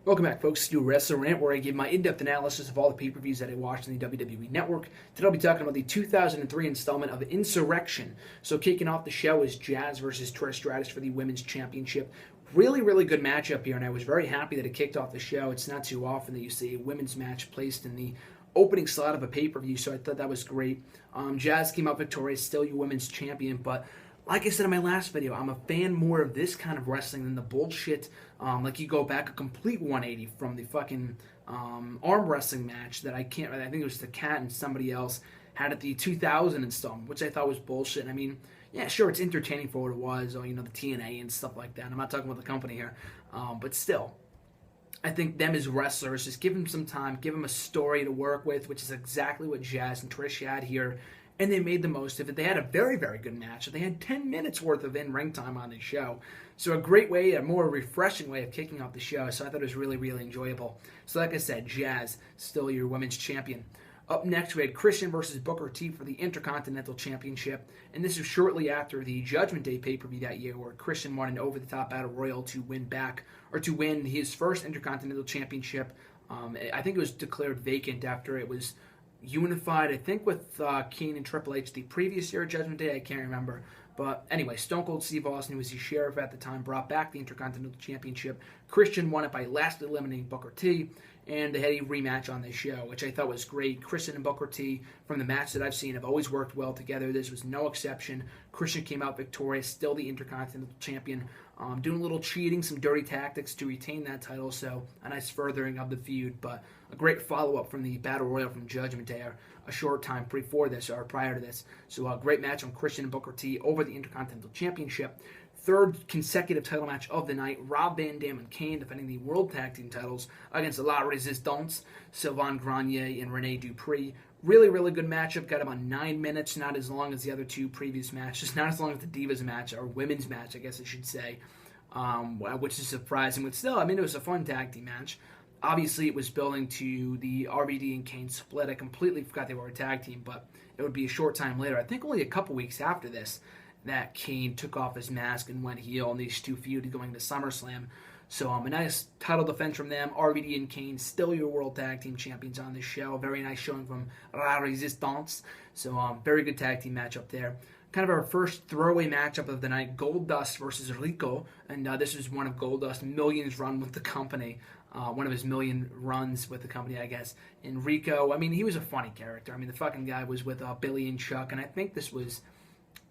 Welcome back, folks, to WrestleRant, where I give my in-depth analysis of all the pay-per-views that I watched on the WWE Network. Today I'll be talking about the 2003 installment of Insurrextion. So kicking off the show is Jazz versus Stratus for the Women's Championship. Really good matchup here, and I was very happy that it kicked off the show. It's not too often that you see a women's match placed in the opening slot of a pay-per-view, so I thought that was great. Jazz came out victorious, still your women's champion, but like I said in my last video, I'm a fan more of this kind of wrestling than the bullshit, like you go back a complete 180 from the fucking arm wrestling match that I think it was the Cat and somebody else had at the 2000 installment, which I thought was bullshit. I mean, yeah, sure, it's entertaining for what it was, or, the TNA and stuff like that. I'm not talking about the company here, but still. I think them as wrestlers, just give them some time, give them a story to work with, which is exactly what Jazz and Trish had here, and they made the most of it. They had a very good match. They had 10 minutes worth of in-ring time on the show. So a great way, a more refreshing way of kicking off the show. So I thought it was really enjoyable. So like I said, Jazz, still your women's champion. Up next, we had Christian versus Booker T for the Intercontinental Championship. And this was shortly after the Judgment Day pay-per-view that year, where Christian won an over-the-top battle royal to win his first Intercontinental Championship. I think it was declared vacant after it was unified, I think, with Kane and Triple H the previous year at Judgment Day. I can't remember. But anyway, Stone Cold Steve Austin, who was the sheriff at the time, brought back the Intercontinental Championship. Christian won it by last eliminating Booker T, and they had a rematch on this show, which I thought was great. Christian and Booker T, from the match that I've seen, have always worked well together. This was no exception. Christian came out victorious, still the Intercontinental Champion, doing a little cheating, some dirty tactics to retain that title, so a nice furthering of the feud, but a great follow-up from the Battle Royal from Judgment Day, a short time prior to this. So a great match on Christian and Booker T over the Intercontinental Championship. Third consecutive title match of the night, Rob Van Dam and Kane defending the World Tag Team titles against La Resistance, Sylvain Grenier and Rene Dupree. Really good matchup. Got about 9 minutes, not as long as the other two previous matches, not as long as the Divas match, or women's match, I guess I should say, which is surprising. But still, I mean, it was a fun tag team match. Obviously, it was building to the RVD and Kane split. I completely forgot they were a tag team, but it would be a short time later, I think only a couple weeks after this, that Kane took off his mask and went heel, and these two feuded going to SummerSlam. So a nice title defense from them. RVD and Kane, still your World Tag Team Champions on this show. Very nice showing from La Resistance. So very good tag team matchup there. Kind of our first throwaway matchup of the night, Goldust versus Rico. And this is one of Goldust's millions run with the company. One of his million runs with the company, I guess. And Rico, I mean, he was a funny character. I mean, the fucking guy was with Billy and Chuck, and I think this was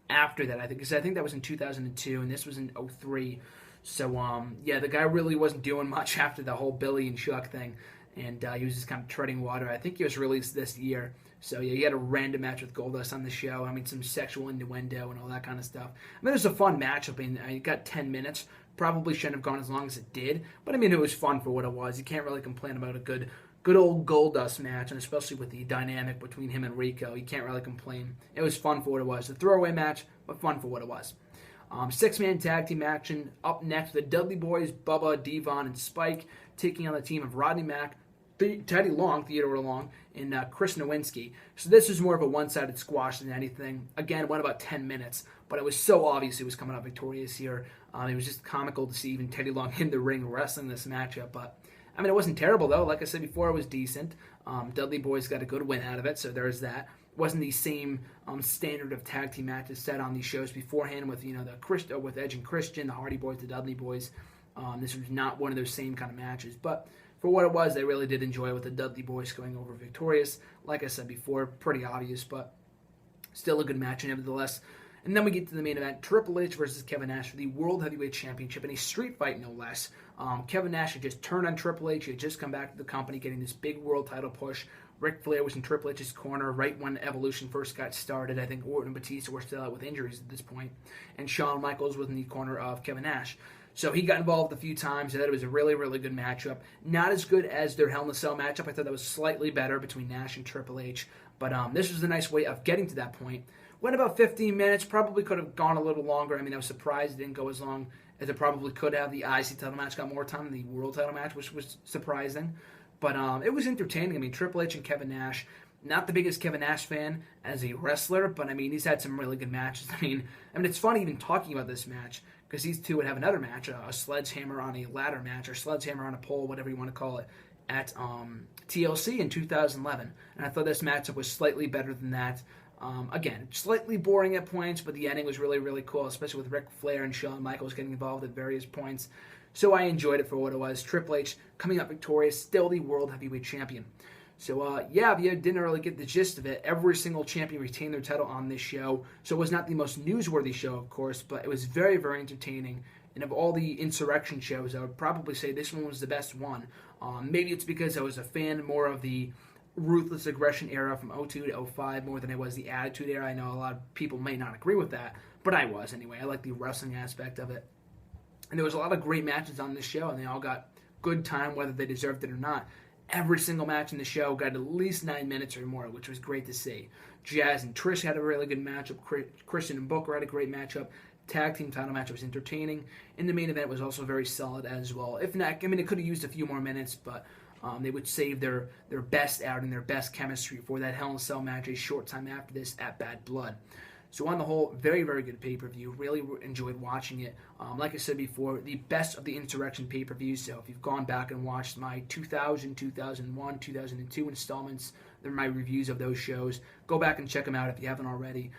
after that. I think that was in 2002, and this was in 2003. So, yeah, the guy really wasn't doing much after the whole Billy and Chuck thing, and he was just kind of treading water. I think he was released this year. So, yeah, he had a random match with Goldust on the show. I mean, some sexual innuendo and all that kind of stuff. I mean, it was a fun matchup, and it got 10 minutes. Probably shouldn't have gone as long as it did, but I mean, it was fun for what it was. You can't really complain about a good old Goldust match, and especially with the dynamic between him and Rico, you can't really complain. It was fun for what it was. A throwaway match, but fun for what it was. Six-man tag team action. Up next, the Dudley Boyz, Bubba, Devon, and Spike, taking on the team of Rodney Mack, Teddy Long, Theodore Long, and Chris Nowinski. So this was more of a one-sided squash than anything. Again, went about 10 minutes, but it was so obvious he was coming out victorious here. It was just comical to see even Teddy Long in the ring wrestling this matchup, but I mean, it wasn't terrible, though. Like I said before, it was decent. Dudley Boyz got a good win out of it, so there's that. It wasn't the same standard of tag team matches set on these shows beforehand with, with Edge and Christian, the Hardy Boys, the Dudley Boys. This was not one of those same kind of matches, but for what it was, they really did enjoy it with the Dudley Boys going over victorious. Like I said before, pretty obvious, but still a good match nevertheless. And then we get to the main event, Triple H versus Kevin Nash for the World Heavyweight Championship in a street fight, no less. Kevin Nash had just turned on Triple H. He had just come back to the company, getting this big world title push. Ric Flair was in Triple H's corner right when Evolution first got started. I think Orton and Batista were still out with injuries at this point. And Shawn Michaels was in the corner of Kevin Nash. So he got involved a few times. I thought it was a really good matchup. Not as good as their Hell in a Cell matchup. I thought that was slightly better between Nash and Triple H. But this was a nice way of getting to that point. Went about 15 minutes. Probably could have gone a little longer. I mean, I was surprised it didn't go as long as it probably could have. The IC title match got more time than the World title match, which was surprising. But it was entertaining. I mean, Triple H and Kevin Nash, Not the biggest Kevin Nash fan as a wrestler, but I mean, he's had some really good matches. I mean, it's funny even talking about this match because these two would have another match, a sledgehammer on a ladder match or sledgehammer on a pole, whatever you want to call it, at TLC in 2011. And I thought this matchup was slightly better than that. Again, slightly boring at points, but the ending was really, really cool, especially with Ric Flair and Shawn Michaels getting involved at various points. So I enjoyed it for what it was. Triple H coming up victorious, still the World Heavyweight Champion. So, yeah, if you didn't really get the gist of it, every single champion retained their title on this show. So it was not the most newsworthy show, of course, but it was very, very entertaining. And of all the Insurrextion shows, I would probably say this one was the best one. Maybe it's because I was a fan more of the Ruthless Aggression era from 02 to 05 more than I was the Attitude era. I know a lot of people may not agree with that, but I was anyway. I like the wrestling aspect of it. And there was a lot of great matches on this show, and they all got good time, whether they deserved it or not. Every single match in the show got at least 9 minutes or more, which was great to see. Jazz and Trish had a really good matchup. Christian and Booker had a great matchup. Tag team title match was entertaining. And the main event was also very solid as well. If not, I mean, it could have used a few more minutes, but they would save their best out and their best chemistry for that Hell in a Cell match a short time after this at Bad Blood. So on the whole, very, very good pay-per-view. Really enjoyed watching it. Like I said before, the best of the Insurrextion pay-per-views. So if you've gone back and watched my 2000, 2001, 2002 installments, they're my reviews of those shows. Go back and check them out if you haven't already.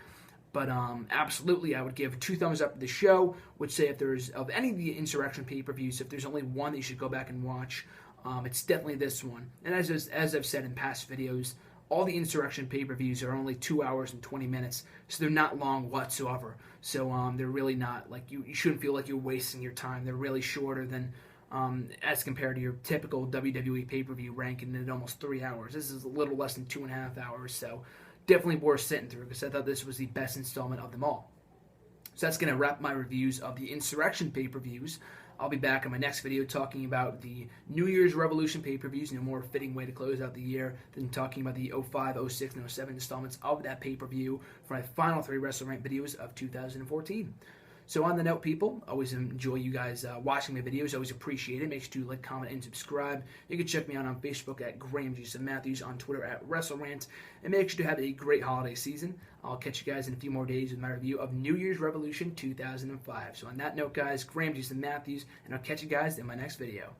But absolutely, I would give 2 thumbs up to the show. Would say if there's, of any of the Insurrextion pay-per-views, if there's only one that you should go back and watch, it's definitely this one. And as I've said in past videos, all the Insurrextion pay-per-views are only 2 hours and 20 minutes, so they're not long whatsoever. So they're really not, like, you shouldn't feel like you're wasting your time. They're really shorter than, as compared to your typical WWE pay-per-view ranking at almost 3 hours. This is a little less than 2.5 hours, so definitely worth sitting through because I thought this was the best installment of them all. So that's going to wrap my reviews of the Insurrextion pay-per-views. I'll be back in my next video talking about the New Year's Revolution pay-per-views in a more fitting way to close out the year than talking about the 05, 06, and 07 installments of that pay-per-view for my final 3 WrestleRant videos of 2014. So on the note, people, always enjoy you guys watching my videos. Always appreciate it. Make sure to like, comment, and subscribe. You can check me out on Facebook at Graham G. Matthews, on Twitter at WrestleRant. And make sure to have a great holiday season. I'll catch you guys in a few more days with my review of New Year's Revolution 2005. So on that note, guys, Graham G. Matthews, and I'll catch you guys in my next video.